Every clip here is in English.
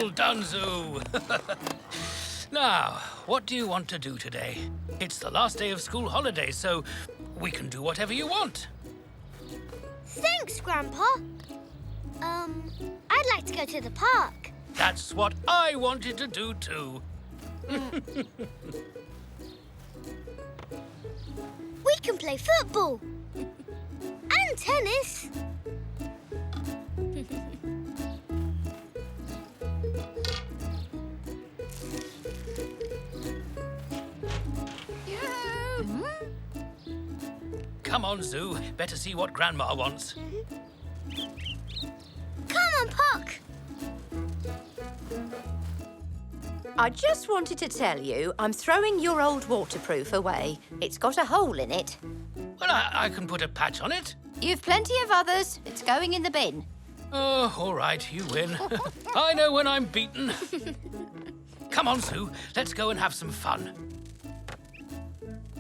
Well done, Zou. Now, what do you want to do today? It's the last day of school holidays, so we can do whatever you want. Thanks, Grandpa. I'd like to go to the park. That's what I wanted to do too. We can play football. And tennis. Come on, Zou. Better see what Grandma wants. Come on, Puck. I just wanted to tell you I'm throwing your old waterproof away. It's got a hole in it. Well, I can put a patch on it. You've plenty of others. It's going in the bin. Oh, all right, you win. I know when I'm beaten. Come on, Zou. Let's go and have some fun.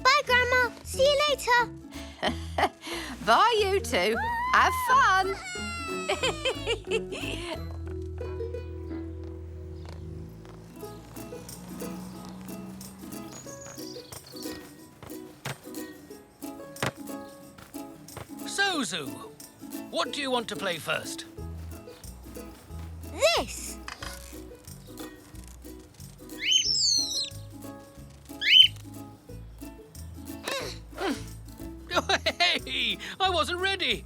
Bye, Grandma. See you later. Bye, you two. Have fun. So, Zou, what do you want to play first? This. Hey, I wasn't ready.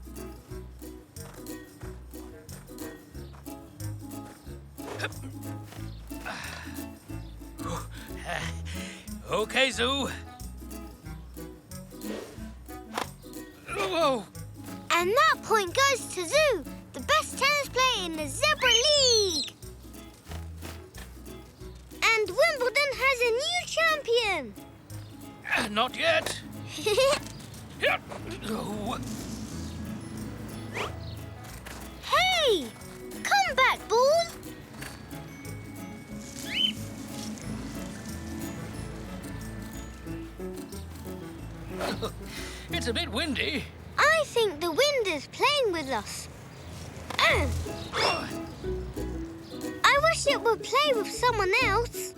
Okay, Zou. Whoa. And that point goes to Zou, the best tennis player in the Zebra League. And Wimbledon has a new champion. Not yet. Oh. Hey! Come back, ball. It's a bit windy. I think the wind is playing with us. I wish it would play with someone else.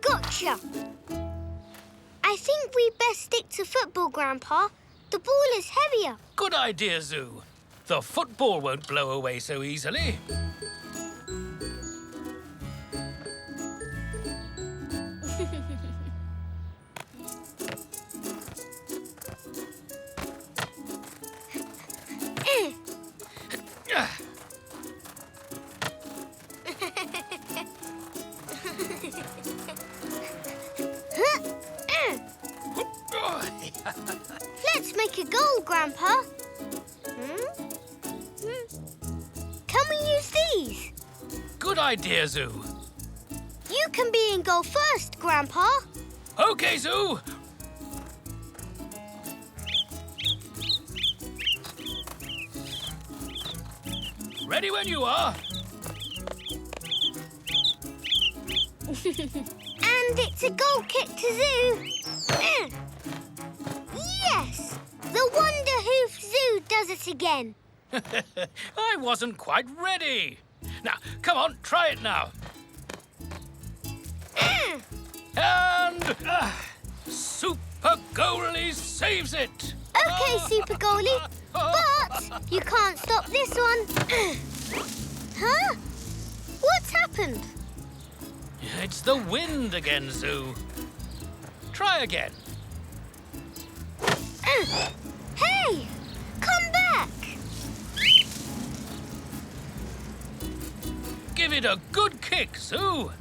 Gotcha. I think we best stick to football, Grandpa. The ball is heavier. Good idea, Zou. The football won't blow away so easily. Let's make a goal, Grandpa. Can we use these? Good idea, Zou. You can be in goal first, Grandpa. Okay, Zou. Ready when you are. And it's a goal kick to Zou. Yes! The Wonder Hoof Zou does it again. I wasn't quite ready. Now, come on, try it now. And Super Goalie saves it. Okay, Super Goalie, but you can't stop this one. Huh? What's happened? It's the wind again, Zou. Try again. Hey! Come back! Give it a good kick, Zou.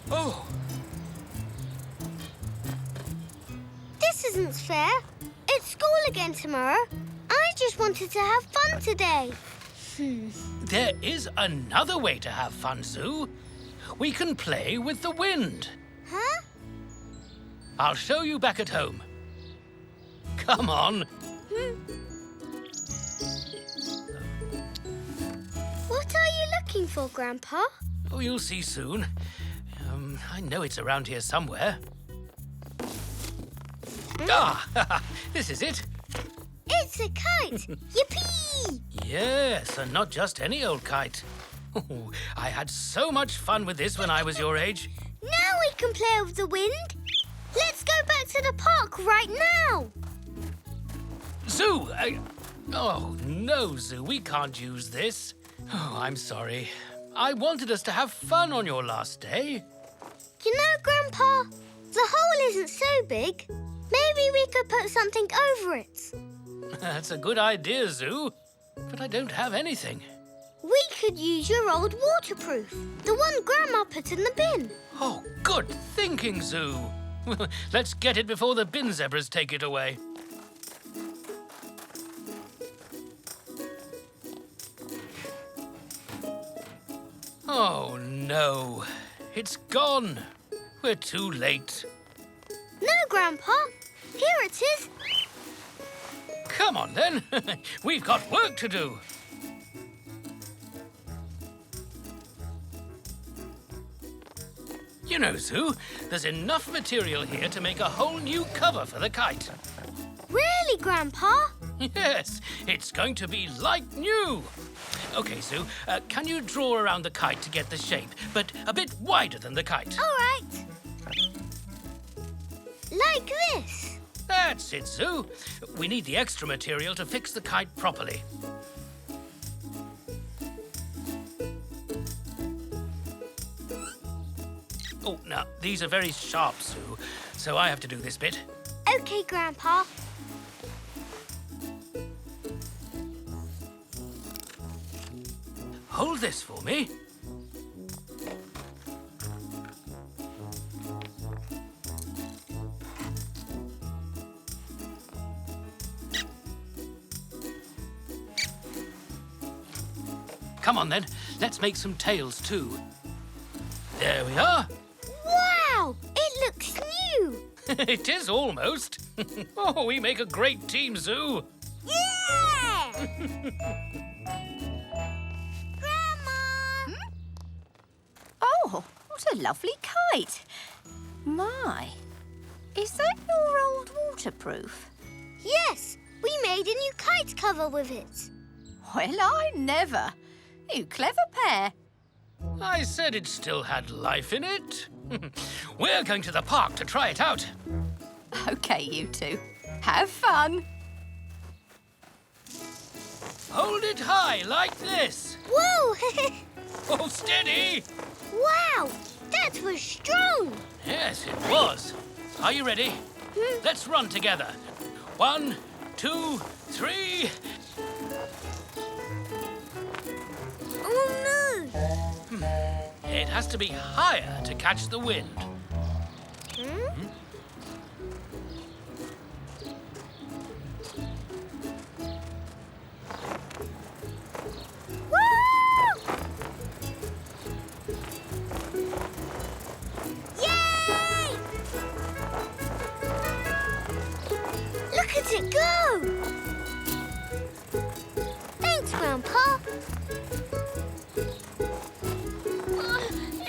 Oh. This isn't fair. It's school again tomorrow. I just wanted to have fun today. There is another way to have fun, Zou. We can play with the wind. Huh? I'll show you back at home. Come on. What are you looking for, Grandpa? Oh, you'll see soon. I know it's around here somewhere. Ah, this is it. It's a kite! Yippee! Yes, and not just any old kite. Oh, I had so much fun with this when I was your age. Now we can play with the wind. Let's go back to the park right now. Zoo! Oh, no, Zoo, we can't use this. Oh, I'm sorry. I wanted us to have fun on your last day. You know, Grandpa, the hole isn't so big. Maybe we could put something over it. That's a good idea, Zoo. But I don't have anything. We could use your old waterproof, the one Grandma put in the bin. Oh, good thinking, Zoo. Let's get it before the bin zebras take it away. Oh, no. It's gone. We're too late. No, Grandpa. Here it is. Come on, then. We've got work to do. You know, Zoo, there's enough material here to make a whole new cover for the kite. Really, Grandpa? Yes, it's going to be like new. Okay, Zoo, can you draw around the kite to get the shape, but a bit wider than the kite? All right. Like this. That's it, Zoo. We need the extra material to fix the kite properly. Oh, now, these are very sharp, Zoo, so I have to do this bit. Okay, Grandpa. Hold this for me. Come on, then. Let's make some tails, too. There we are. Wow! It looks new. It is almost. Oh, we make a great team, Zoo. Yeah! Grandma! Oh, what a lovely kite. My, is that your old waterproof? Yes, we made a new kite cover with it. Well, I never. You clever pair. I said it still had life in it. We're going to the park to try it out. OK, you two. Have fun. Hold it high like this. Whoa! Oh, steady. Wow! That was strong! Yes, it was. Are you ready? Let's run together. 1, 2, 3. Oh, no! It has to be higher to catch the wind. Woo! Yay! Look at it go! Thanks, Grandpa.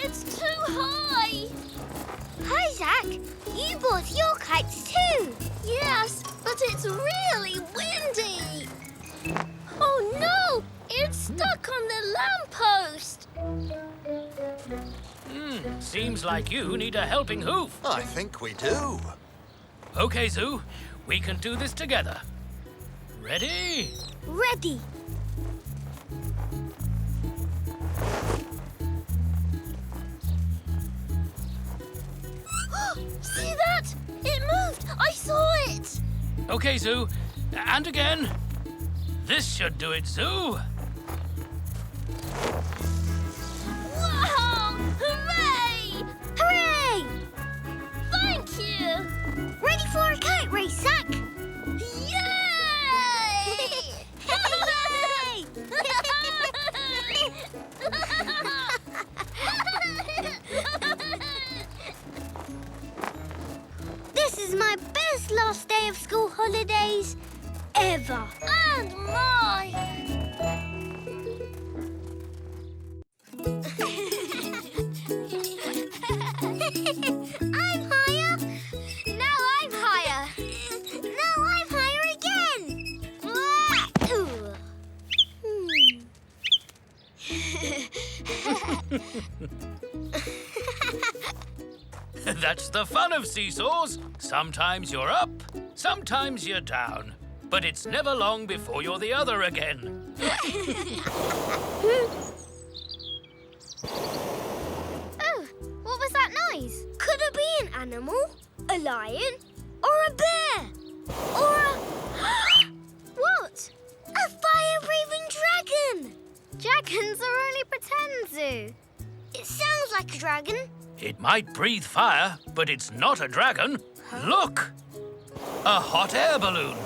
It's too high. Hi, Zach. You bought your kites too. Yes, but it's really windy. Oh, no! It's stuck on the lamppost. Seems like you need a helping hoof. I think we do. Okay, Zoo, we can do this together. Ready? Ready. See that? It moved. I saw it. Okay, Zoo. And again. This should do it, Zoo. Wow! Hooray! Hooray! Thank you. Ready for a kite race, Zach? Yay! Hooray! This is my best last day of school holidays ever. And mine. I'm higher. Now I'm higher. That's the fun of seesaws. Sometimes you're up, sometimes you're down. But it's never long before you're the other again. Oh, what was that noise? Could it be an animal? A lion? Or a bear? Or a... What? A fire-breathing dragon! Dragons are only pretend, Zoo. It sounds like a dragon. It might breathe fire, but it's not a dragon. Look! A hot air balloon.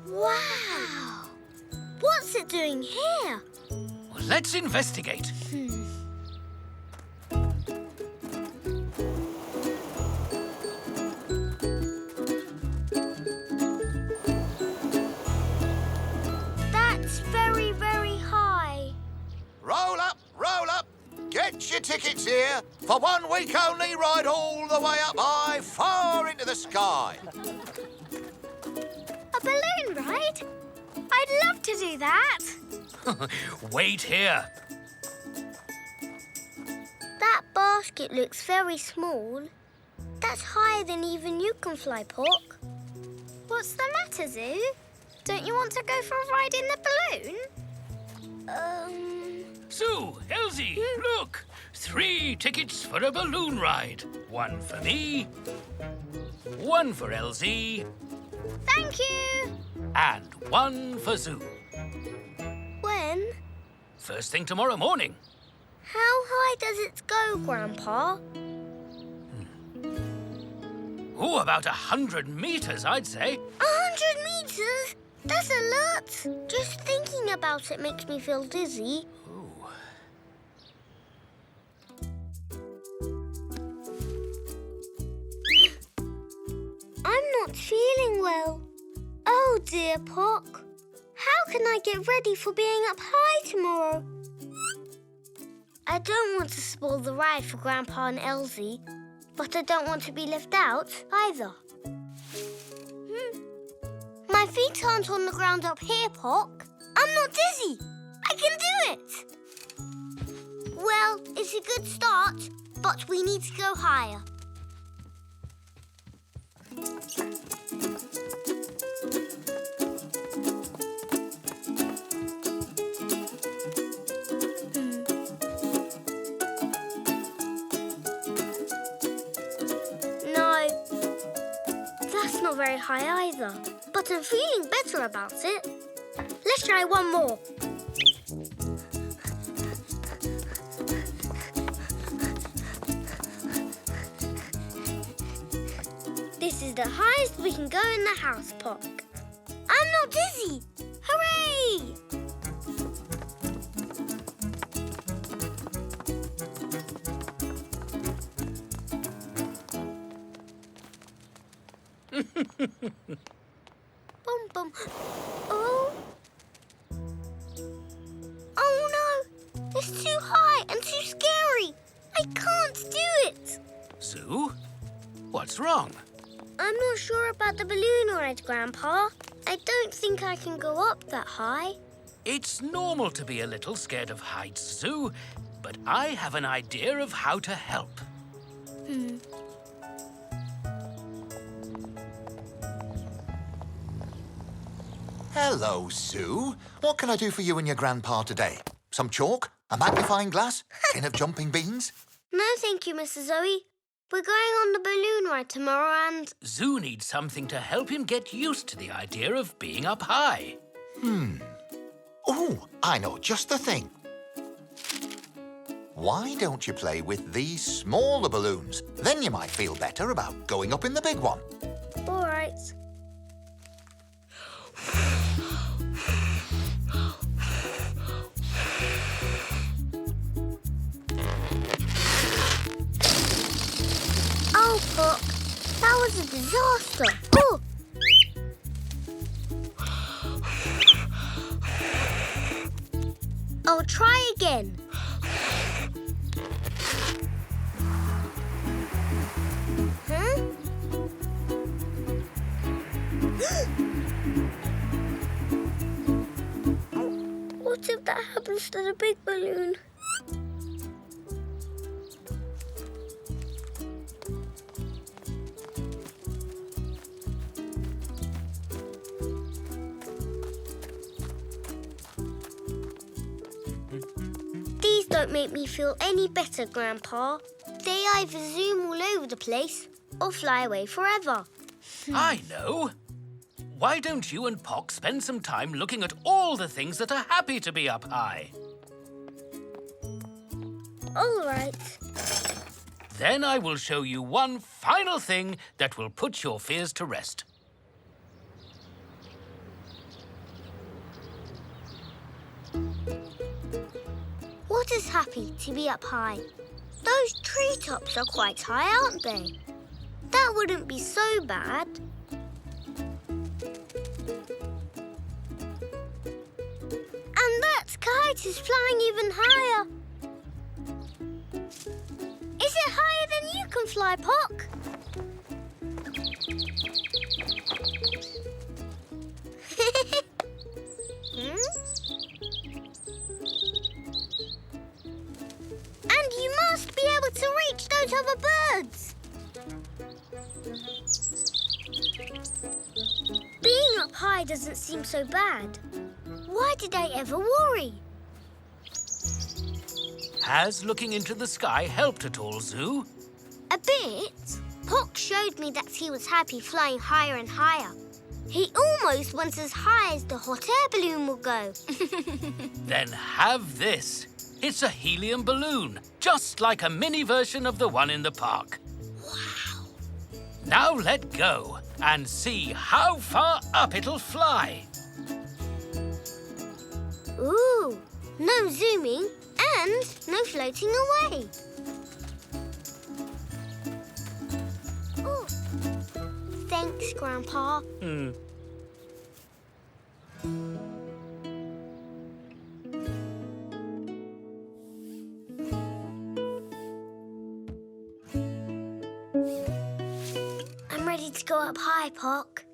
Wow! What's it doing here? Well, let's investigate. That's very, very high. Roll up, roll up. Get your tickets here. For 1 week only, ride all the way up high, far into the sky. A balloon ride? I'd love to do that. Wait here. That basket looks very small. That's higher than even you can fly, Pork. What's the matter, Zoo? Don't you want to go for a ride in the balloon? Zoo, Elzee, look! 3 tickets for a balloon ride. 1 for me, 1 for Elzee, Thank you. and 1 for Zoo. When? First thing tomorrow morning. How high does it go, Grandpa? Oh, about 100 meters, I'd say. 100 meters? That's a lot. Just thinking about it makes me feel dizzy. Ooh. I'm not feeling well. Oh, dear Pock. How can I get ready for being up high tomorrow? I don't want to spoil the ride for Grandpa and Elzee, but I don't want to be left out either. My feet aren't on the ground up here, Pock. I'm not dizzy. I can do it. Well, it's a good start, but we need to go higher. No, that's not very high either, but I'm feeling better about it. Let's try one more. This is the highest we can go in the house, Pock. I'm not dizzy! Hooray! Bum bum. Oh. Oh no! It's too high and too scary. I can't do it. Zoo? What's wrong? I'm not sure about the balloon ride, Grandpa. I don't think I can go up that high. It's normal to be a little scared of heights, Zoo, but I have an idea of how to help. Hello, Sue. What can I do for you and your grandpa today? Some chalk? A magnifying glass? Tin of jumping beans? No, thank you, Mr. Zoe. We're going on the balloon ride tomorrow and... Zoo needs something to help him get used to the idea of being up high. Oh, I know just the thing. Why don't you play with these smaller balloons? Then you might feel better about going up in the big one. All right. Oh, Puck, that was a disaster. Oh! I'll try again. Huh? What if that happens to the big balloon? don't make me feel any better, Grandpa. They either zoom all over the place or fly away forever. I know. Why don't you and Pock spend some time looking at all the things that are happy to be up high? All right. Then I will show you one final thing that will put your fears to rest. What is happy to be up high? Those treetops are quite high, aren't they? That wouldn't be so bad. And that kite is flying even higher. Is it higher than you can fly, Pock? And you must be able to reach those other birds. Being up high doesn't seem so bad. Why did I ever worry? Has looking into the sky helped at all, Zoo? A bit. Pock showed me that he was happy flying higher and higher. He almost went as high as the hot air balloon will go. Then have this. It's a helium balloon, just like a mini version of the one in the park. Wow. Now let go and see how far up it'll fly. Ooh, no zooming and no floating away. Oh, thanks, Grandpa. I'm ready to go up high, Pock.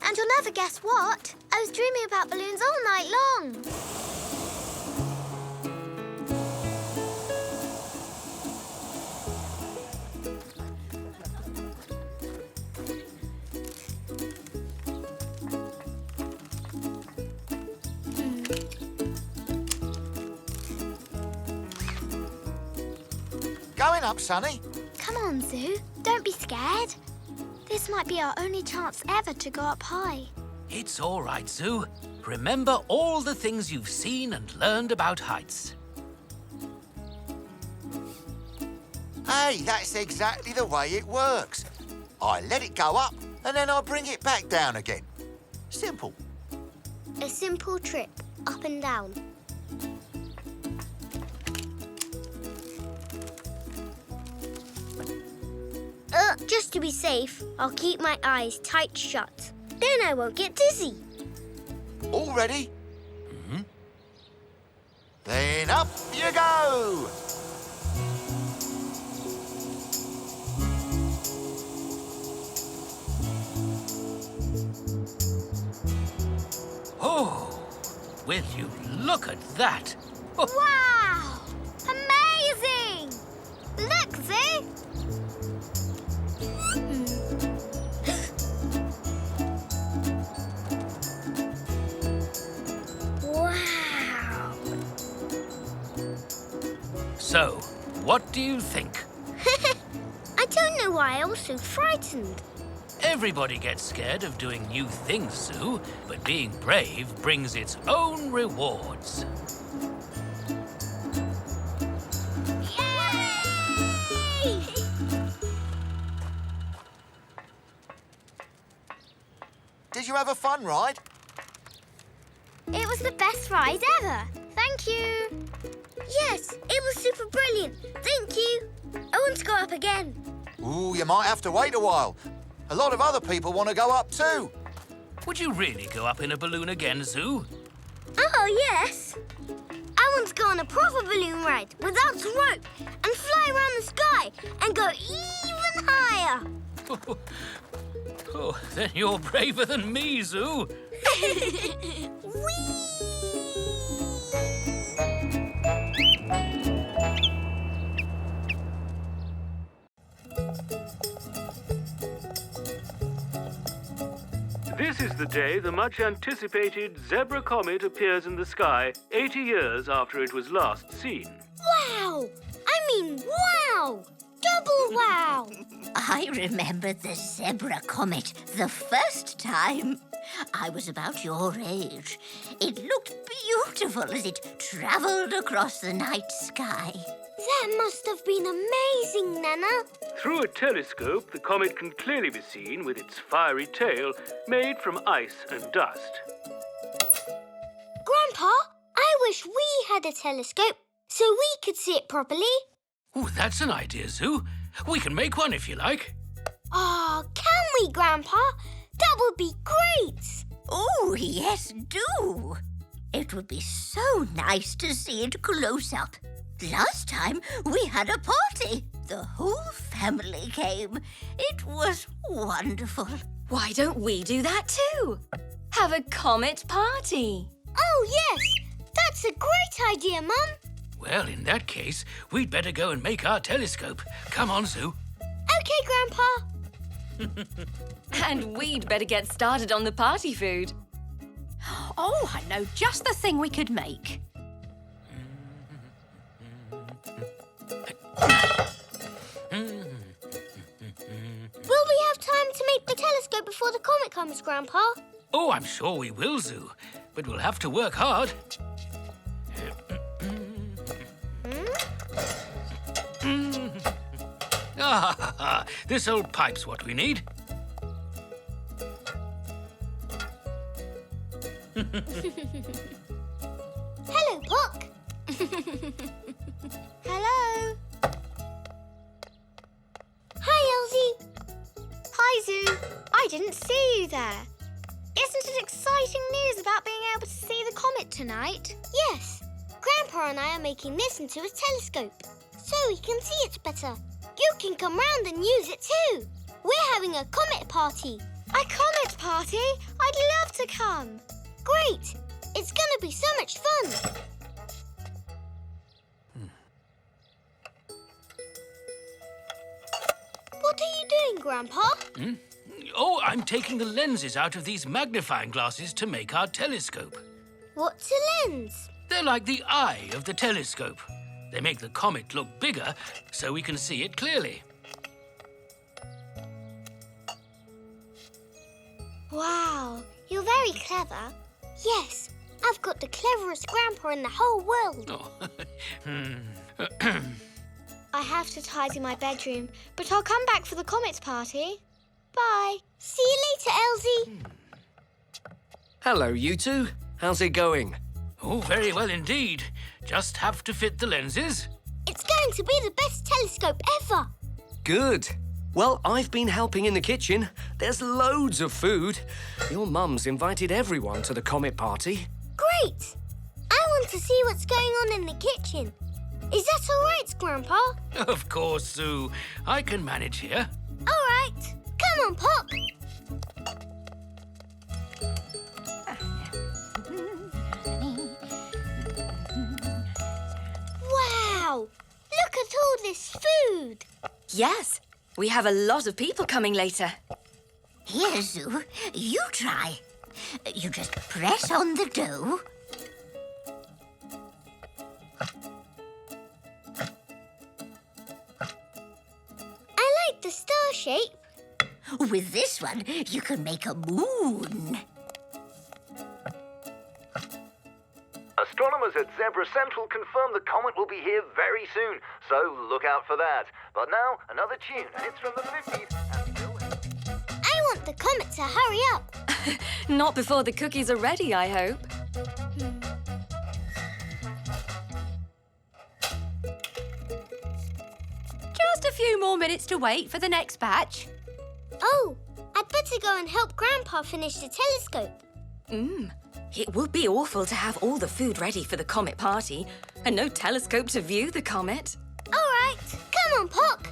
And you'll never guess what? I was dreaming about balloons all night long. Going up, Sonny. Come on, Zoo. Don't be scared. This might be our only chance ever to go up high. It's all right, Zoo. Remember all the things you've seen and learned about heights. Hey, that's exactly the way it works. I let it go up and then I bring it back down again. Simple. A simple trip up and down. Just to be safe, I'll keep my eyes tight shut. Then I won't get dizzy. All ready? Then up you go! Oh, will you look at that? Oh, Wow! Amazing! Look, Zoo! Wow! so, what do you think? I don't know why I was so frightened. Everybody gets scared of doing new things, Zoo, but being brave brings its own rewards. Yay! Did you have a fun ride? It was the best ride ever. Thank you. Yes, it was super brilliant. Thank you. I want to go up again. Ooh, you might have to wait a while. A lot of other people want to go up too. Would you really go up in a balloon again, Zoo? Oh, yes. I want to go on a proper balloon ride without a rope and fly around the sky and go even higher. Oh, then you're braver than me, Zoo. Whee! This is the day the much-anticipated Zebra Comet appears in the sky 80 years after it was last seen. Wow! I mean, wow! Double wow! I remember the Zebra Comet the first time. I was about your age. It looked beautiful as it travelled across the night sky. That must have been amazing, Nana. Through a telescope, the comet can clearly be seen with its fiery tail made from ice and dust. Grandpa, I wish we had a telescope so we could see it properly. Oh, that's an idea, Zou. We can make one if you like. Oh, can we, Grandpa? That would be great. Oh, yes, do. It would be so nice to see it close up. Last time we had a party. The whole family came. It was wonderful. Why don't we do that too? Have a comet party. Oh, yes. That's a great idea, Mum. Well, in that case, we'd better go and make our telescope. Come on, Zou. OK, Grandpa. And we'd better get started on the party food. Oh, I know just the thing we could make. Will we have time to make the telescope before the comet comes, Grandpa? Oh, I'm sure we will, Zou. But we'll have to work hard. This old pipe's what we need. Hello, Puck. Hello. Hi, Elzee. Hi, Zou. I didn't see you there. Isn't it exciting news about being able to see the comet tonight? Yes. Grandpa and I are making this into a telescope so we can see it better. You can come round and use it too. We're having a comet party. A comet party? I'd love to come. Great. It's going to be so much fun. What are you doing, Grandpa? Oh, I'm taking the lenses out of these magnifying glasses to make our telescope. What's a lens? They're like the eye of the telescope. They make the comet look bigger so we can see it clearly. Wow, you're very clever. Yes, I've got the cleverest grandpa in the whole world. Oh. I have to tidy my bedroom, but I'll come back for the comet party. Bye. See you later, Elzee. Hello, you two. How's it going? Oh, very well indeed. Just have to fit the lenses. It's going to be the best telescope ever. Good. Well, I've been helping in the kitchen. There's loads of food. Your mum's invited everyone to the comet party. Great. I want to see what's going on in the kitchen. Is that all right, Grandpa? Of course, Zou. I can manage here. All right. Come on, Pop. Wow! Look at all this food. Yes, we have a lot of people coming later. Here, Zou, you try. You just press on the dough. I like the star shape. With this one, you can make a moon. Astronomers at Zebra Central confirm the comet will be here very soon, so look out for that. But now, another tune, and it's from the 50s. And Bill... I want the comet to hurry up. Not before the cookies are ready, I hope. Just a few more minutes to wait for the next batch. Oh, I'd better go and help Grandpa finish the telescope. It would be awful to have all the food ready for the comet party and no telescope to view the comet. All right. Come on, Puck.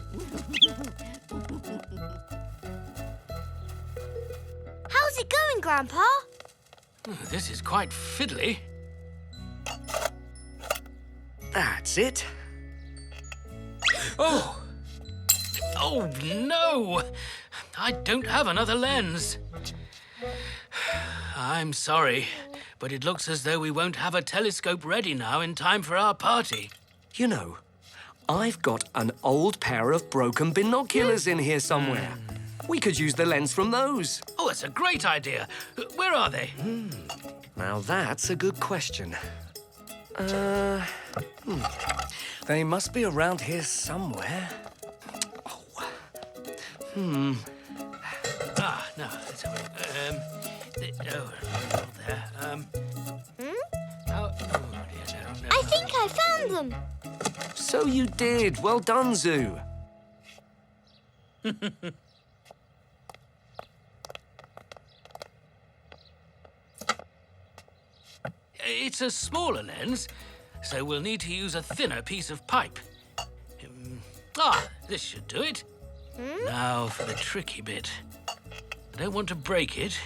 How's it going, Grandpa? This is quite fiddly. That's it. Oh! Oh, no! I don't have another lens. I'm sorry, but it looks as though we won't have a telescope ready now in time for our party. You know, I've got an old pair of broken binoculars in here somewhere. We could use the lens from those. Oh, that's a great idea. Where are they? Now that's a good question. They must be around here somewhere. Ah, no. Let's have a look. Not there. Oh dear, no. I think I found them. So you did. Well done, Zou. It's a smaller lens, so we'll need to use a thinner piece of pipe. This should do it. Now for the tricky bit. I don't want to break it.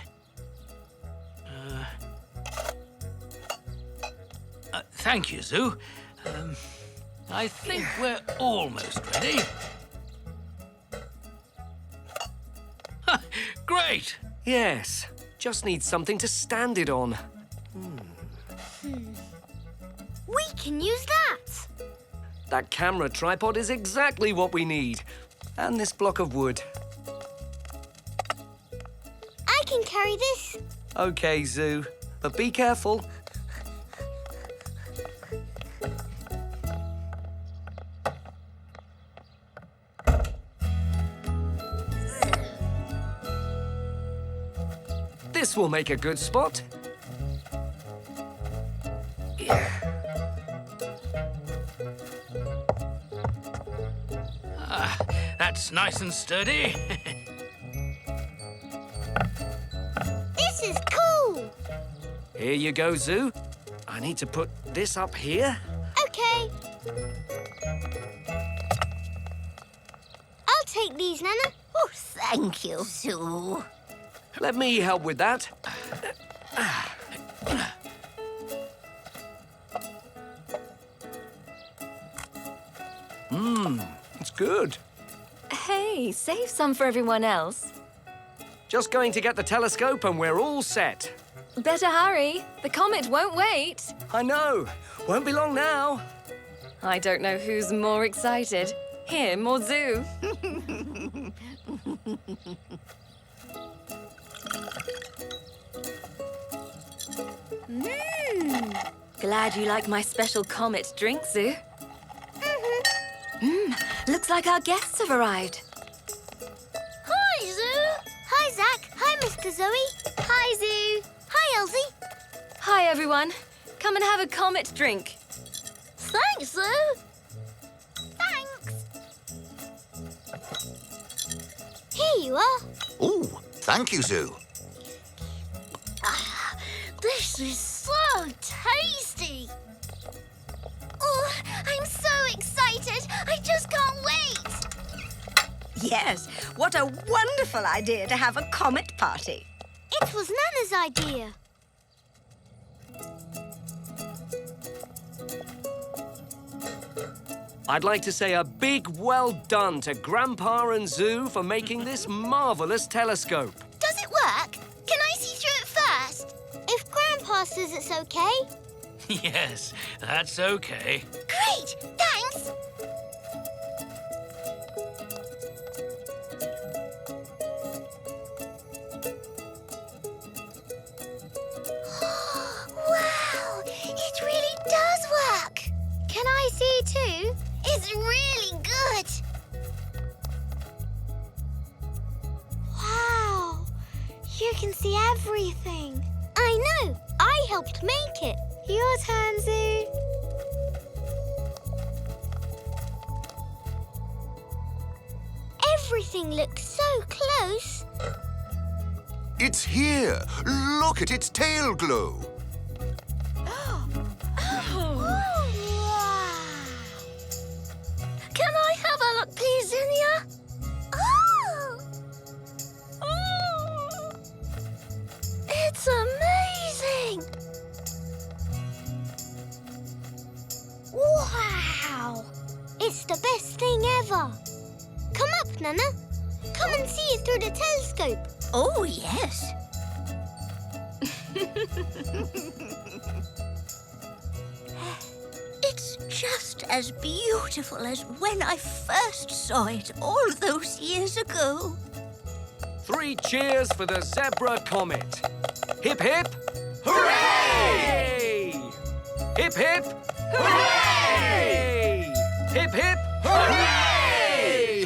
Thank you, Zou. I think we're almost ready. Great! Yes, just need something to stand it on. We can use that. That camera tripod is exactly what we need. And this block of wood. I can carry this. Okay, Zou, but be careful. This will make a good spot. That's nice and sturdy. This is cool. Here you go, Zou. I need to put this up here. Okay. I'll take these, Nana. Oh, thank you, Zou. Let me help with that. It's good. Hey, save some for everyone else. Just going to get the telescope and we're all set. Better hurry. The comet won't wait. I know. Won't be long now. I don't know who's more excited, him or Zou. Glad you like my special comet drink, Zou. Looks like our guests have arrived. Hi, Zou. Hi, Zach. Hi, Mr. Zoe. Hi, Zou. Hi, Elzee. Hi, everyone. Come and have a comet drink. Thanks, Zou. Thanks. Here you are. Ooh, thank you, Zou. This is so tasty. Oh, I'm so excited. I just can't wait. Yes, what a wonderful idea to have a comet party. It was Nana's idea. I'd like to say a big well done to Grandpa and Zou for making this marvelous telescope. Does it work? Can I see through it first? If Grandpa says it's okay. Yes, that's okay. Great, thanks. Wow, it really does work. Can I see too? It's really good. Wow, you can see everything. I know, I helped make it. Your turn, Zou. Everything looks so close. It's here. Look at its tail glow. Wow. Can I have a look, please, Zinnia? Oh! It's amazing! Wow! It's the best thing ever. Come up, Nana. Come and see it through the telescope. Oh, yes. It's just as beautiful as when I first saw it all those years ago. 3 cheers for the Zebra Comet. Hip, hip. Hooray! Hip, hip. Hooray! Hip, hip. Hooray!